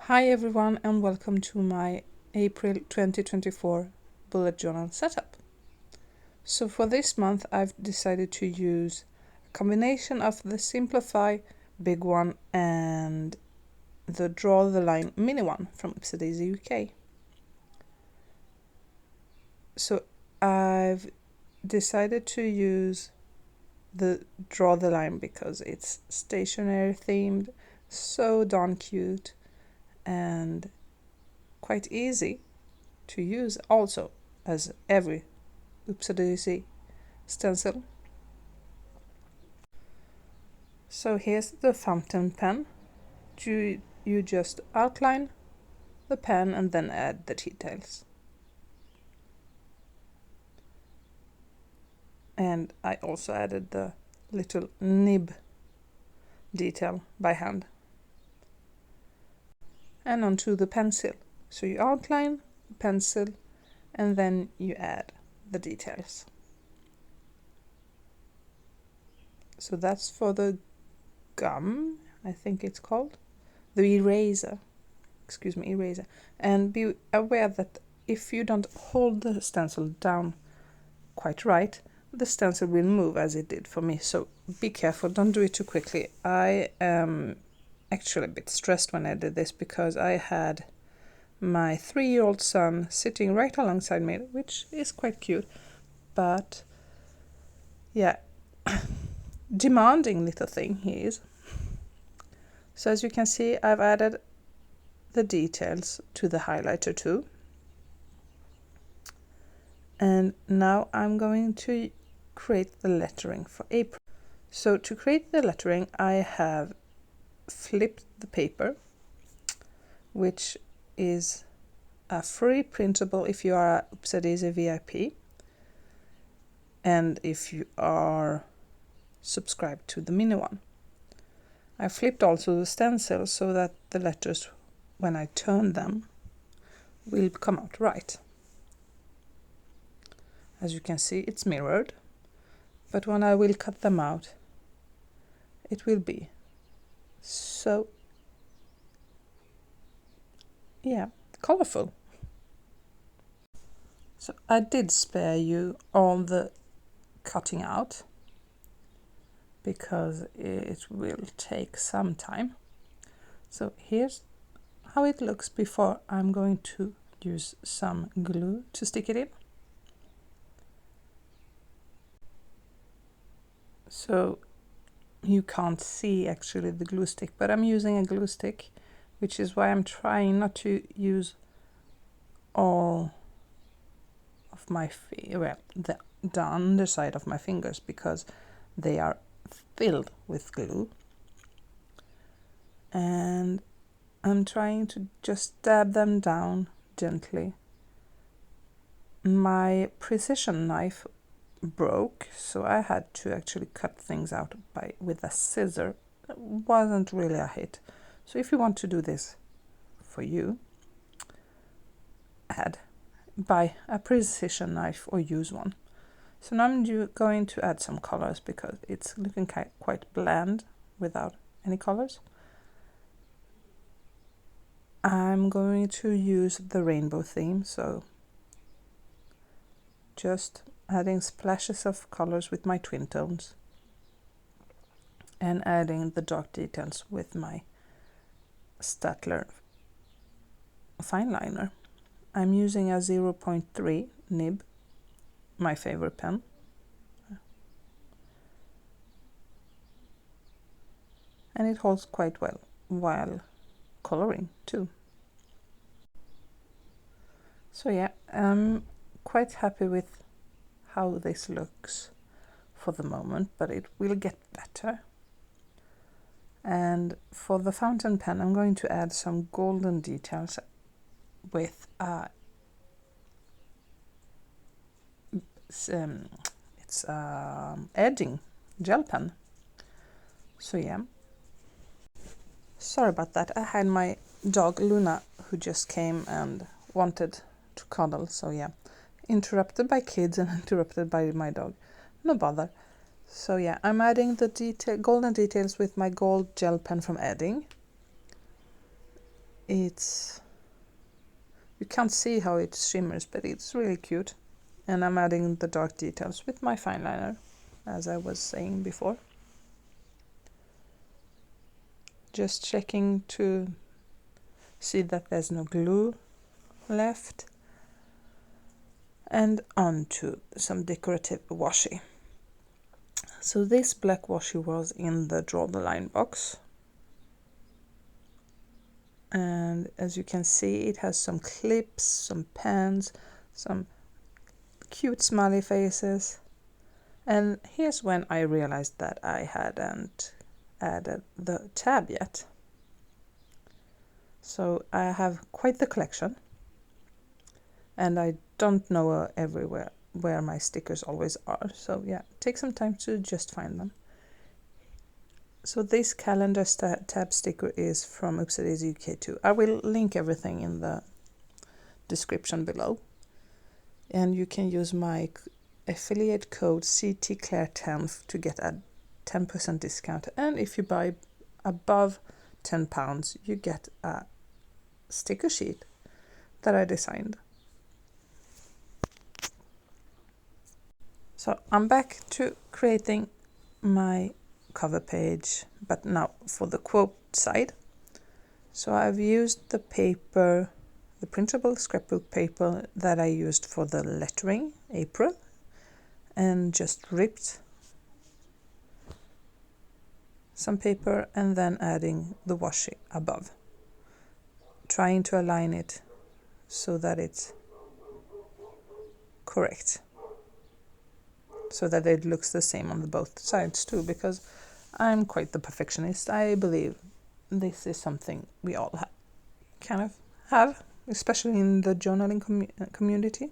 Hi everyone and welcome to my April 2024 bullet journal setup. So for this month I've decided to use a combination of the Simplify big one and the Draw the Line mini one from Ipsy UK. So I've decided to use the Draw the Line because it's stationery themed, so darn cute and quite easy to use also as every Ipsy stencil. So here's the fountain pen. You just outline the pen and then add the details. And I also added the little nib detail by hand. And onto the pencil. So you outline the pencil and then you add the details. So that's for the gum, I think it's called. The eraser. Eraser. And be aware that if you don't hold the stencil down quite right, the stencil will move as it did for me. So be careful, don't do it too quickly. I am actually a bit stressed when I did this because I had my 3-year-old son sitting right alongside me, which is quite cute, but yeah, demanding little thing he is. So as you can see, I've added the details to the highlighter too. And now I'm going to create the lettering for April. So to create the lettering, I have flipped the paper, which is a free printable if you are a Ipsy VIP and if you are subscribed to the mini one. I flipped also the stencil so that the letters, when I turn them, will come out right. As you can see, it's mirrored, but when I will cut them out, it will be so, yeah, colorful. So I did spare you all the cutting out because it will take some time. So here's how it looks before I'm going to use some glue to stick it in. So you can't see actually the glue stick, but I'm using a glue stick, which is why I'm trying not to use all of my the underside of my fingers because they are filled with glue. And I'm trying to just dab them down gently. My precision knife broke, so I had to actually cut things out with a scissor. It wasn't really a hit. So if you want to do this for you, buy a precision knife or use one. So now I'm going to add some colors because it's looking quite bland without any colors. I'm going to use the rainbow theme, so just adding splashes of colors with my twin tones and adding the dark details with my Staedtler fine liner. I'm using a 0.3 nib, my favorite pen. And it holds quite well while coloring too. So yeah, I'm quite happy with how this looks for the moment, but it will get better. And for the fountain pen, I'm going to add some golden details with it's edging gel pen. So yeah, sorry about that. I had my dog Luna who just came and wanted to cuddle. So yeah, interrupted by kids and interrupted by my dog. No bother. So yeah, I'm adding the golden details with my gold gel pen from Edding. it's, you can't see how it shimmers, but it's really cute. And I'm adding the dark details with my fine liner, as I was saying before. Just checking to see that there's no glue left. And on to some decorative washi. So this black washi was in the Draw the Line box. And as you can see, it has some clips, some pens, some cute smiley faces. And here's when I realized that I hadn't added the tab yet. So I have quite the collection, and I don't know everywhere where my stickers always are. So yeah, take some time to just find them. So this calendar tab sticker is from Upsadaisy UK too. I will link everything in the description below. And you can use my affiliate code CTClaire10 to get a 10% discount. And if you buy above £10, you get a sticker sheet that I designed. So I'm back to creating my cover page, but now for the quote side. So I've used the paper, the printable scrapbook paper that I used for the lettering apron, and just ripped some paper and then adding the washi above, trying to align it so that it's correct, so that it looks the same on the both sides too, because I'm quite the perfectionist. I believe this is something we all have, especially in the journaling community.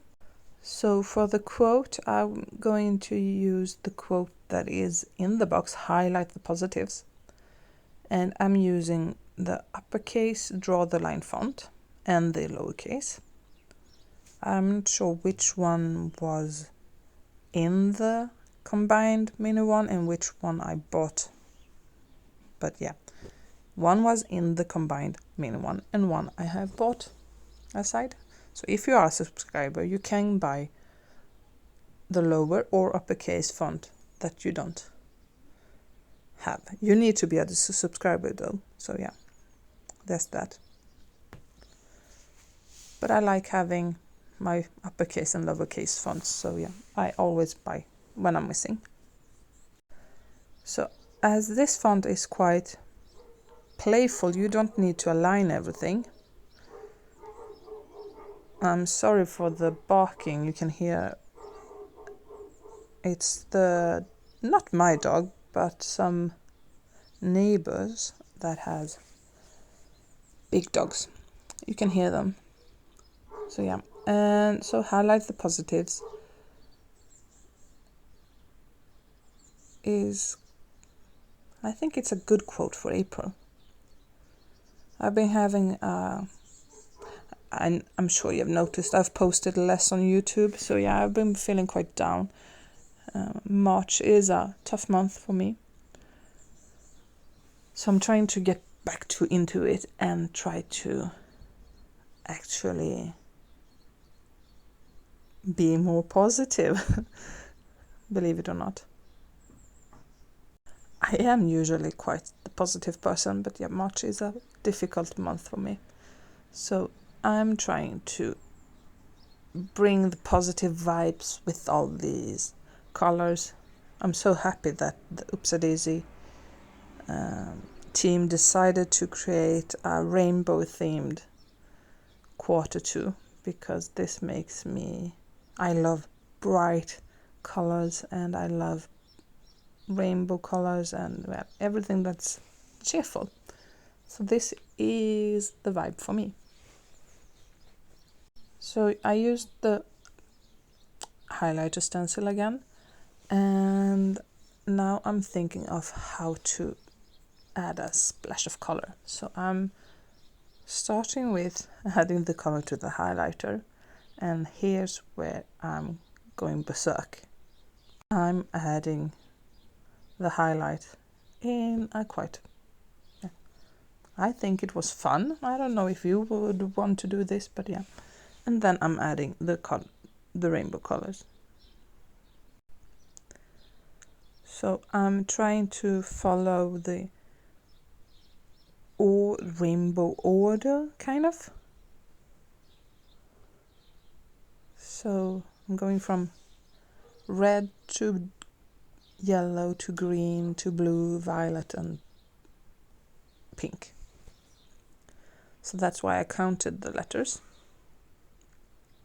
So for the quote, I'm going to use the quote that is in the box, highlight the positives. And I'm using the uppercase Draw the Line font and the lowercase. I'm not sure which one was in the combined mini one and which one I bought. But yeah, one was in the combined mini one and one I have bought aside. So if you are a subscriber, you can buy the lower or uppercase font that you don't have. You need to be a subscriber though. So yeah, that's that. But I like having my uppercase and lowercase fonts. So yeah, I always buy when I'm missing. So as this font is quite playful, you don't need to align everything. I'm sorry for the barking you can hear. It's not my dog, but some neighbors that has big dogs. You can hear them. So yeah, and so highlight the positives is, I think it's a good quote for April. I've been having I'm sure you've noticed I've posted less on YouTube, so yeah, I've been feeling quite down. March is a tough month for me, so I'm trying to get back into it and try to actually be more positive. Believe it or not, I am usually quite the positive person, but yeah, March is a difficult month for me, so I'm trying to bring the positive vibes with all these colors. I'm so happy that the Upsadaisy team decided to create a rainbow themed Q2, because this makes me, I love bright colors and I love rainbow colors and everything that's cheerful. So this is the vibe for me. So I used the highlighter stencil again, and now I'm thinking of how to add a splash of color. So I'm starting with adding the color to the highlighter, and here's where I'm going berserk. I'm adding the highlight in a quite I think it was fun. I don't know if you would want to do this, but yeah. And then I'm adding the rainbow colors. So I'm trying to follow the rainbow order, kind of. So I'm going from red to yellow to green to blue, violet and pink. So that's why I counted the letters,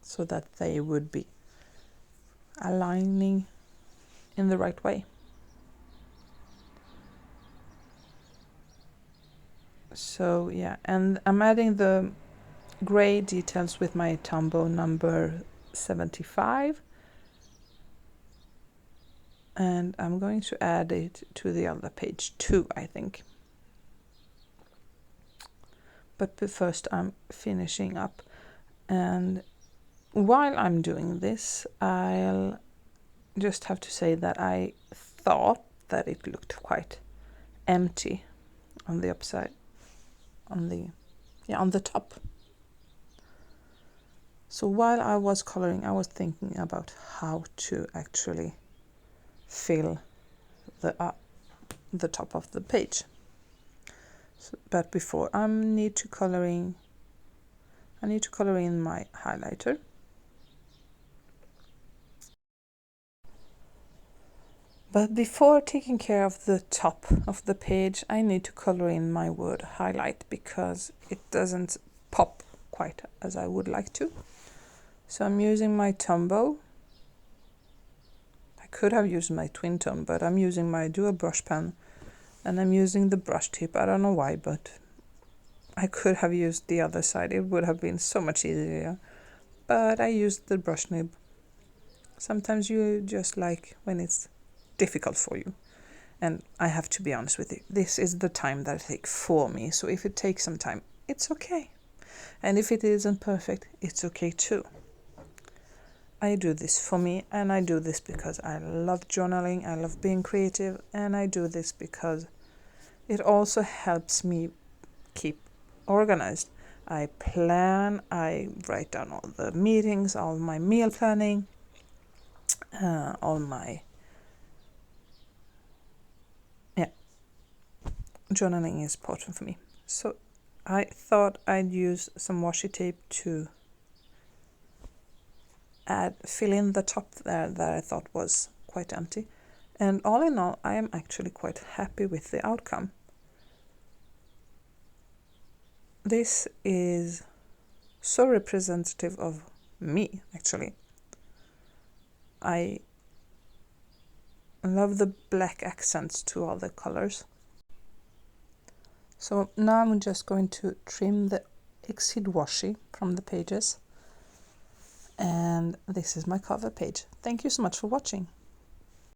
so that they would be aligning in the right way. So yeah, and I'm adding the gray details with my Tombow number 75, and I'm going to add it to the other page too, I think. But first I'm finishing up, and while I'm doing this, I'll just have to say that I thought that it looked quite empty on the upside, on the top. So while I was coloring, I was thinking about how to actually fill the top of the page. So, but before I need to color in my highlighter. But before taking care of the top of the page, I need to color in my word highlight, because it doesn't pop quite as I would like to. So I'm using my Tombow. I could have used my twin tone, but I'm using my dual brush pen, and I'm using the brush tip. I don't know why, but I could have used the other side. It would have been so much easier. But I used the brush nib. Sometimes you just like when it's difficult for you. And I have to be honest with you, this is the time that it takes for me. So if it takes some time, it's okay. And if it isn't perfect, it's okay too. I do this for me, and I do this because I love journaling, I love being creative, and I do this because it also helps me keep organized. I plan, I write down all the meetings, all my meal planning, all my journaling is important for me. So I thought I'd use some washi tape to fill in the top there that I thought was quite empty. And all in all, I am actually quite happy with the outcome. This is so representative of me, actually. I love the black accents to all the colors. So now I'm just going to trim the exit washi from the pages. And this is my cover page. Thank you so much for watching.